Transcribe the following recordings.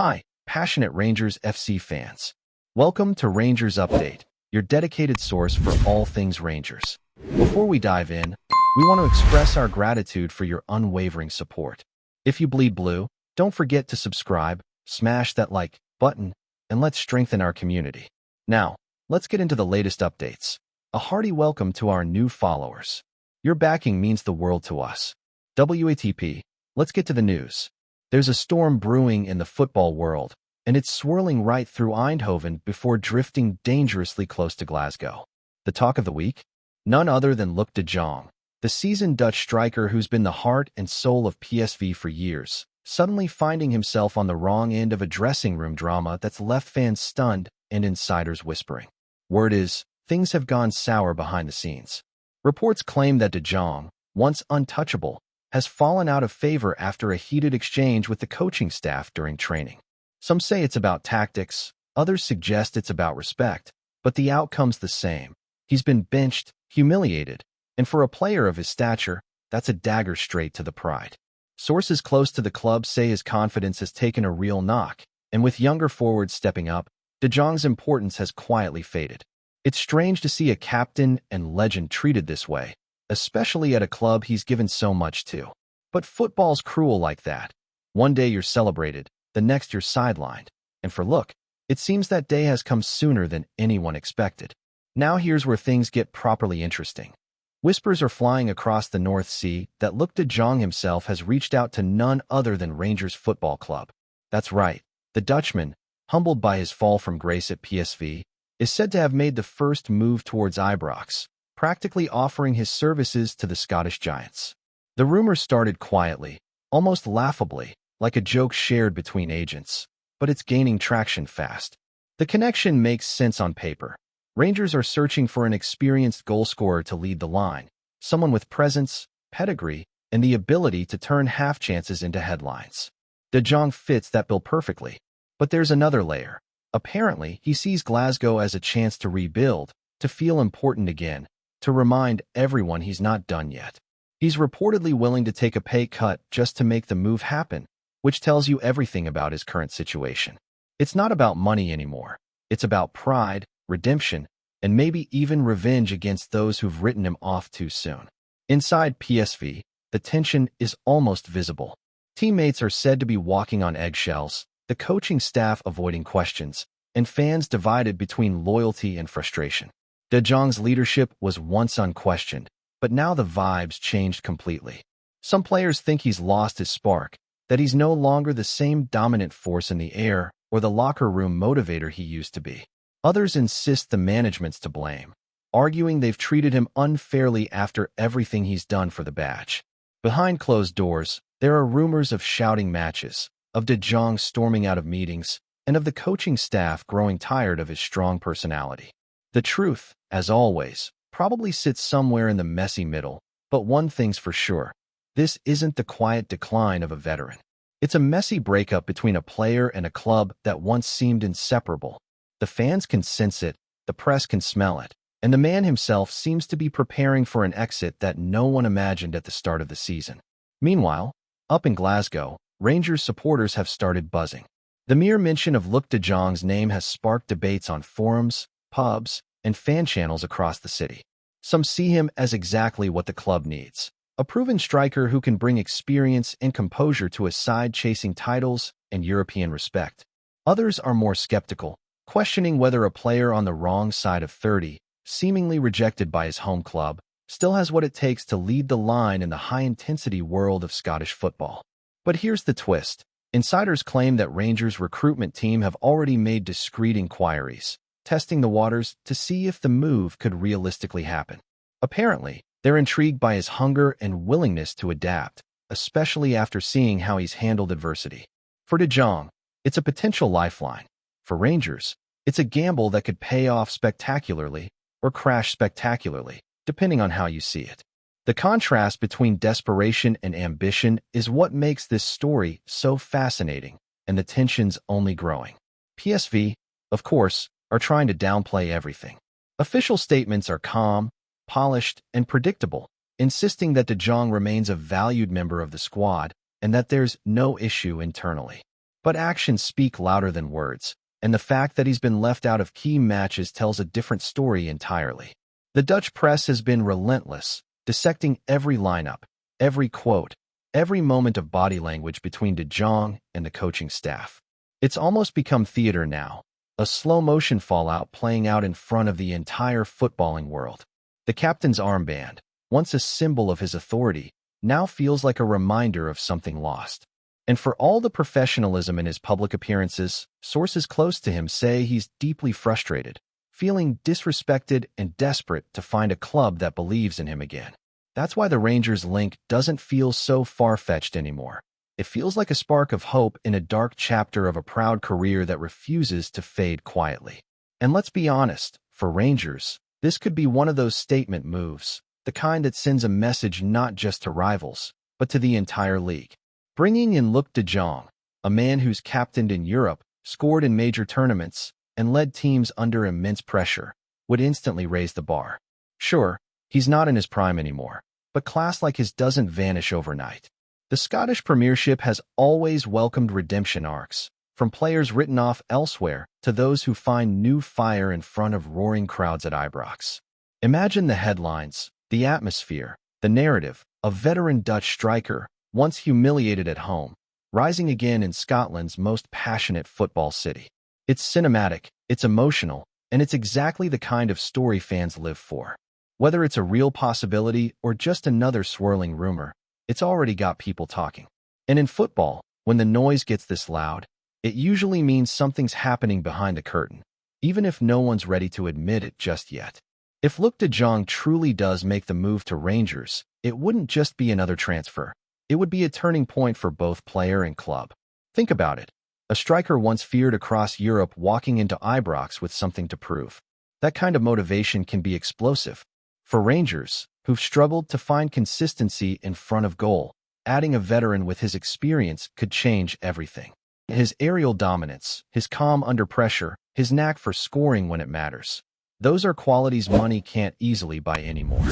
Hi, passionate Rangers FC fans. Welcome to Rangers Update, your dedicated source for all things Rangers. Before we dive in, we want to express our gratitude for your unwavering support. If you bleed blue, don't forget to subscribe, smash that like button, and let's strengthen our community. Now, let's get into the latest updates. A hearty welcome to our new followers. Your backing means the world to us. WATP, let's get to the news. There's a storm brewing in the football world, and it's swirling right through Eindhoven before drifting dangerously close to Glasgow. The talk of the week? None other than LUUK de Jong, the seasoned Dutch striker who's been the heart and soul of PSV for years, suddenly finding himself on the wrong end of a dressing room drama that's left fans stunned and insiders whispering. Word is, things have gone sour behind the scenes. Reports claim that de Jong, once untouchable, has fallen out of favor after a heated exchange with the coaching staff during training. Some say it's about tactics, others suggest it's about respect, but the outcome's the same. He's been benched, humiliated, and for a player of his stature, that's a dagger straight to the pride. Sources close to the club say his confidence has taken a real knock, and with younger forwards stepping up, de Jong's importance has quietly faded. It's strange to see a captain and legend treated this way, especially at a club he's given so much to. But football's cruel like that. One day you're celebrated, the next you're sidelined. And for LUUK, it seems that day has come sooner than anyone expected. Now here's where things get properly interesting. Whispers are flying across the North Sea that LUUK de Jong himself has reached out to none other than Rangers Football Club. That's right, the Dutchman, humbled by his fall from grace at PSV, is said to have made the first move towards Ibrox, practically offering his services to the Scottish Giants. The rumor started quietly, almost laughably, like a joke shared between agents, but it's gaining traction fast. The connection makes sense on paper. Rangers are searching for an experienced goalscorer to lead the line, someone with presence, pedigree, and the ability to turn half chances into headlines. De Jong fits that bill perfectly, but there's another layer. Apparently, he sees Glasgow as a chance to rebuild, to feel important again, to remind everyone he's not done yet. He's reportedly willing to take a pay cut just to make the move happen, which tells you everything about his current situation. It's not about money anymore. It's about pride, redemption, and maybe even revenge against those who've written him off too soon. Inside PSV, the tension is almost visible. Teammates are said to be walking on eggshells, the coaching staff avoiding questions, and fans divided between loyalty and frustration. De Jong's leadership was once unquestioned, but now the vibes changed completely. Some players think he's lost his spark, that he's no longer the same dominant force in the air or the locker room motivator he used to be. Others insist the management's to blame, arguing they've treated him unfairly after everything he's done for the badge. Behind closed doors, there are rumors of shouting matches, of de Jong storming out of meetings, and of the coaching staff growing tired of his strong personality. The truth, as always, probably sits somewhere in the messy middle, but one thing's for sure. This isn't the quiet decline of a veteran. It's a messy breakup between a player and a club that once seemed inseparable. The fans can sense it, the press can smell it, and the man himself seems to be preparing for an exit that no one imagined at the start of the season. Meanwhile, up in Glasgow, Rangers supporters have started buzzing. The mere mention of LUUK de Jong's name has sparked debates on forums, pubs, and fan channels across the city. Some see him as exactly what the club needs, a proven striker who can bring experience and composure to a side chasing titles and European respect. Others are more skeptical, questioning whether a player on the wrong side of 30, seemingly rejected by his home club, still has what it takes to lead the line in the high-intensity world of Scottish football. But here's the twist. Insiders claim that Rangers' recruitment team have already made discreet inquiries, testing the waters to see if the move could realistically happen. Apparently, they're intrigued by his hunger and willingness to adapt, especially after seeing how he's handled adversity. For de Jong, it's a potential lifeline. For Rangers, it's a gamble that could pay off spectacularly or crash spectacularly, depending on how you see it. The contrast between desperation and ambition is what makes this story so fascinating, and the tension's only growing. PSV, of course, are trying to downplay everything. Official statements are calm, polished, and predictable, insisting that de Jong remains a valued member of the squad and that there's no issue internally. But actions speak louder than words, and the fact that he's been left out of key matches tells a different story entirely. The Dutch press has been relentless, dissecting every lineup, every quote, every moment of body language between De Jong and the coaching staff. It's almost become theater now, a slow-motion fallout playing out in front of the entire footballing world. The captain's armband, once a symbol of his authority, now feels like a reminder of something lost. And for all the professionalism in his public appearances, sources close to him say he's deeply frustrated, feeling disrespected and desperate to find a club that believes in him again. That's why the Rangers link doesn't feel so far-fetched anymore. It feels like a spark of hope in a dark chapter of a proud career that refuses to fade quietly. And let's be honest, for Rangers, this could be one of those statement moves, the kind that sends a message not just to rivals, but to the entire league. Bringing in LUUK De Jong, a man who's captained in Europe, scored in major tournaments, and led teams under immense pressure, would instantly raise the bar. Sure, he's not in his prime anymore, but class like his doesn't vanish overnight. The Scottish Premiership has always welcomed redemption arcs, from players written off elsewhere to those who find new fire in front of roaring crowds at Ibrox. Imagine the headlines, the atmosphere, the narrative, a veteran Dutch striker, once humiliated at home, rising again in Scotland's most passionate football city. It's cinematic, it's emotional, and it's exactly the kind of story fans live for. Whether it's a real possibility or just another swirling rumor, it's already got people talking. And in football, when the noise gets this loud, it usually means something's happening behind the curtain, even if no one's ready to admit it just yet. If LUUK De Jong truly does make the move to Rangers, it wouldn't just be another transfer. It would be a turning point for both player and club. Think about it. A striker once feared across Europe walking into Ibrox with something to prove. That kind of motivation can be explosive. For Rangers, who've struggled to find consistency in front of goal, adding a veteran with his experience could change everything. His aerial dominance, his calm under pressure, his knack for scoring when it matters. Those are qualities money can't easily buy anymore.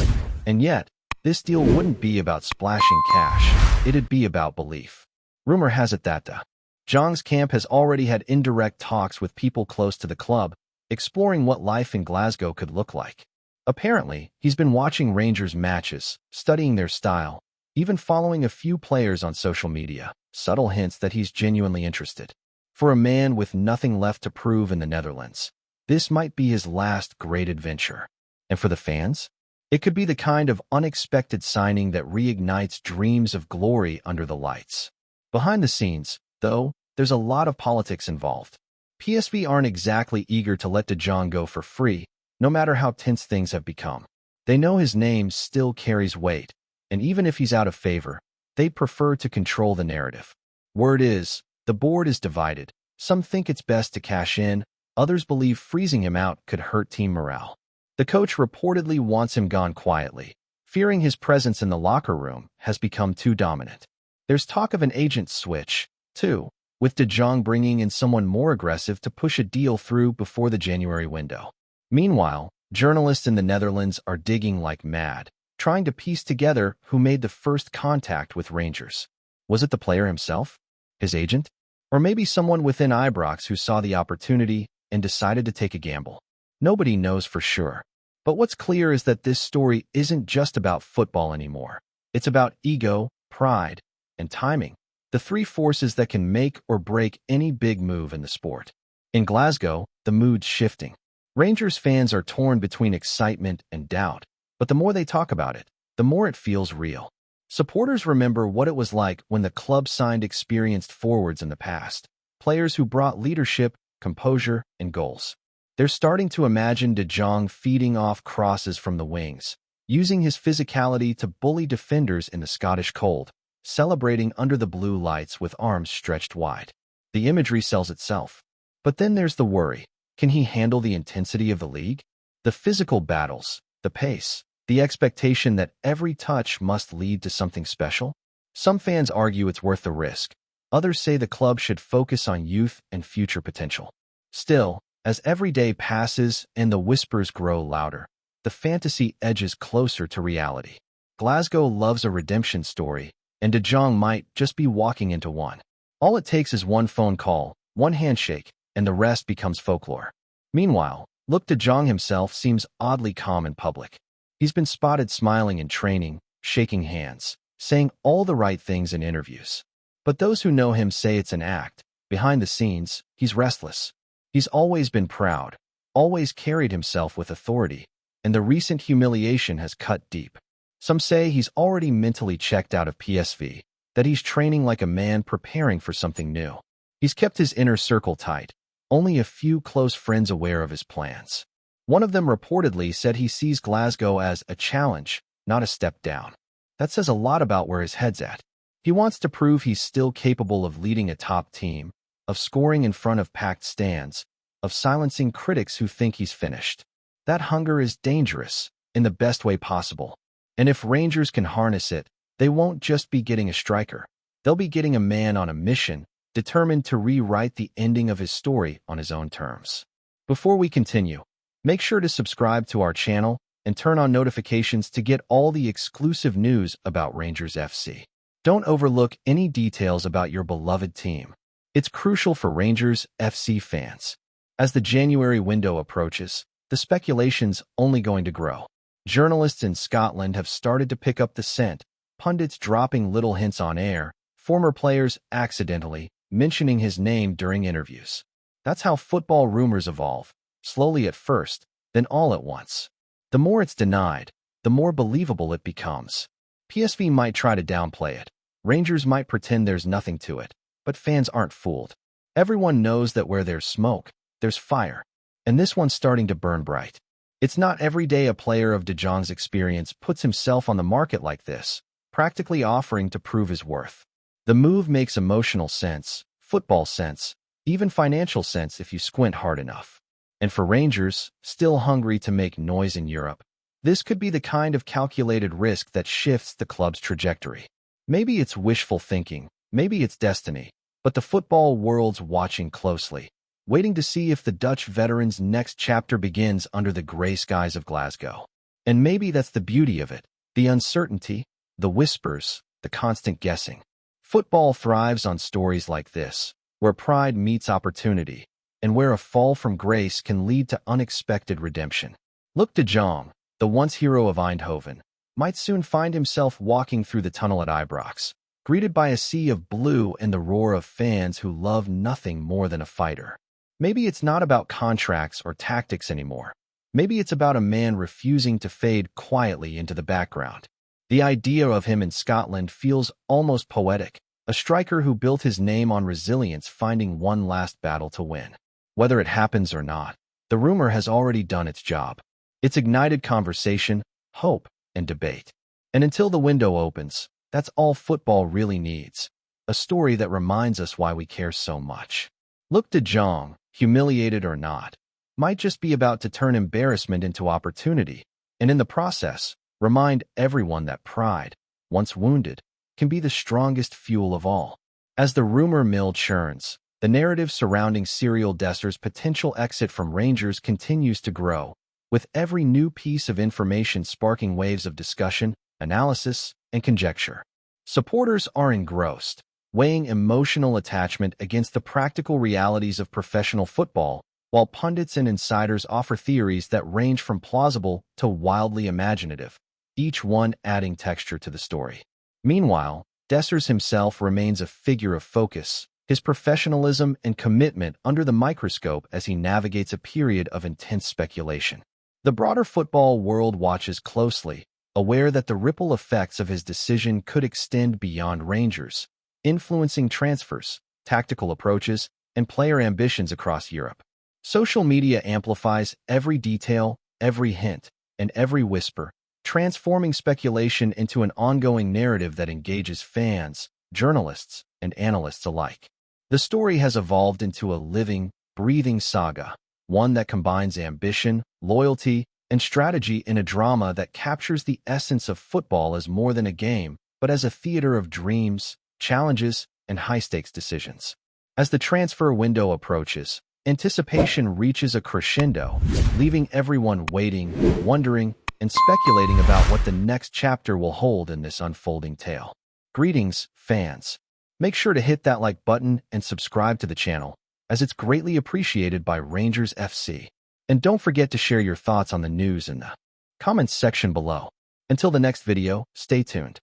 And yet, this deal wouldn't be about splashing cash, it'd be about belief. Rumor has it that De Jong's camp has already had indirect talks with people close to the club, exploring what life in Glasgow could look like. Apparently, he's been watching Rangers matches, studying their style, even following a few players on social media, subtle hints that he's genuinely interested. For a man with nothing left to prove in the Netherlands, this might be his last great adventure. And for the fans? It could be the kind of unexpected signing that reignites dreams of glory under the lights. Behind the scenes, though, there's a lot of politics involved. PSV aren't exactly eager to let De Jong go for free, no matter how tense things have become. They know his name still carries weight, and even if he's out of favor, they'd prefer to control the narrative. Word is, the board is divided. Some think it's best to cash in, others believe freezing him out could hurt team morale. The coach reportedly wants him gone quietly, fearing his presence in the locker room has become too dominant. There's talk of an agent switch, too, with De Jong bringing in someone more aggressive to push a deal through before the January window. Meanwhile, journalists in the Netherlands are digging like mad, trying to piece together who made the first contact with Rangers. Was it the player himself? His agent? Or maybe someone within Ibrox who saw the opportunity and decided to take a gamble? Nobody knows for sure. But what's clear is that this story isn't just about football anymore. It's about ego, pride, and timing, the three forces that can make or break any big move in the sport. In Glasgow, the mood's shifting. Rangers fans are torn between excitement and doubt, but the more they talk about it, the more it feels real. Supporters remember what it was like when the club signed experienced forwards in the past, players who brought leadership, composure, and goals. They're starting to imagine De Jong feeding off crosses from the wings, using his physicality to bully defenders in the Scottish cold, celebrating under the blue lights with arms stretched wide. The imagery sells itself. But then there's the worry. Can he handle the intensity of the league? The physical battles, the pace, the expectation that every touch must lead to something special? Some fans argue it's worth the risk. Others say the club should focus on youth and future potential. Still, as every day passes and the whispers grow louder, the fantasy edges closer to reality. Glasgow loves a redemption story, and De Jong might just be walking into one. All it takes is one phone call, one handshake, and the rest becomes folklore. Meanwhile, LUUK JONG himself seems oddly calm in public. He's been spotted smiling in training, shaking hands, saying all the right things in interviews. But those who know him say it's an act. Behind the scenes, he's restless. He's always been proud, always carried himself with authority, and the recent humiliation has cut deep. Some say he's already mentally checked out of PSV, that he's training like a man preparing for something new. He's kept his inner circle tight, only a few close friends aware of his plans. One of them reportedly said he sees Glasgow as a challenge, not a step down. That says a lot about where his head's at. He wants to prove he's still capable of leading a top team, of scoring in front of packed stands, of silencing critics who think he's finished. That hunger is dangerous, in the best way possible. And if Rangers can harness it, they won't just be getting a striker. They'll be getting a man on a mission, determined to rewrite the ending of his story on his own terms. Before we continue, make sure to subscribe to our channel and turn on notifications to get all the exclusive news about Rangers FC. Don't overlook any details about your beloved team. It's crucial for Rangers FC fans. As the January window approaches, the speculation's only going to grow. Journalists in Scotland have started to pick up the scent, pundits dropping little hints on air, former players accidentally mentioning his name during interviews. That's how football rumors evolve, slowly at first, then all at once. The more it's denied, the more believable it becomes. PSV might try to downplay it. Rangers might pretend there's nothing to it, but fans aren't fooled. Everyone knows that where there's smoke, there's fire. And this one's starting to burn bright. It's not every day a player of De Jong's experience puts himself on the market like this, practically offering to prove his worth. The move makes emotional sense, football sense, even financial sense if you squint hard enough. And for Rangers, still hungry to make noise in Europe, this could be the kind of calculated risk that shifts the club's trajectory. Maybe it's wishful thinking, maybe it's destiny, but the football world's watching closely, waiting to see if the Dutch veteran's next chapter begins under the gray skies of Glasgow. And maybe that's the beauty of it, the uncertainty, the whispers, the constant guessing. Football thrives on stories like this, where pride meets opportunity, and where a fall from grace can lead to unexpected redemption. LUUK JONG, the once hero of Eindhoven, might soon find himself walking through the tunnel at Ibrox, greeted by a sea of blue and the roar of fans who love nothing more than a fighter. Maybe it's not about contracts or tactics anymore. Maybe it's about a man refusing to fade quietly into the background. The idea of him in Scotland feels almost poetic, a striker who built his name on resilience, finding one last battle to win. Whether it happens or not, the rumor has already done its job. It's ignited conversation, hope, and debate. And until the window opens, that's all football really needs. A story that reminds us why we care so much. LUUK JONG, humiliated or not, might just be about to turn embarrassment into opportunity, and in the process, remind everyone that pride, once wounded, can be the strongest fuel of all. As the rumor mill churns, the narrative surrounding Cyril Desser's potential exit from Rangers continues to grow, with every new piece of information sparking waves of discussion, analysis, and conjecture. Supporters are engrossed, weighing emotional attachment against the practical realities of professional football, while pundits and insiders offer theories that range from plausible to wildly imaginative, each one adding texture to the story. Meanwhile, Dessers himself remains a figure of focus, his professionalism and commitment under the microscope as he navigates a period of intense speculation. The broader football world watches closely, aware that the ripple effects of his decision could extend beyond Rangers, influencing transfers, tactical approaches, and player ambitions across Europe. Social media amplifies every detail, every hint, and every whisper, transforming speculation into an ongoing narrative that engages fans, journalists, and analysts alike. The story has evolved into a living, breathing saga, one that combines ambition, loyalty, and strategy in a drama that captures the essence of football as more than a game, but as a theater of dreams, challenges, and high-stakes decisions. As the transfer window approaches, anticipation reaches a crescendo, leaving everyone waiting, wondering, and speculating about what the next chapter will hold in this unfolding tale. Greetings, fans. Make sure to hit that like button and subscribe to the channel, as it's greatly appreciated by Rangers FC. And don't forget to share your thoughts on the news in the comments section below. Until the next video, stay tuned.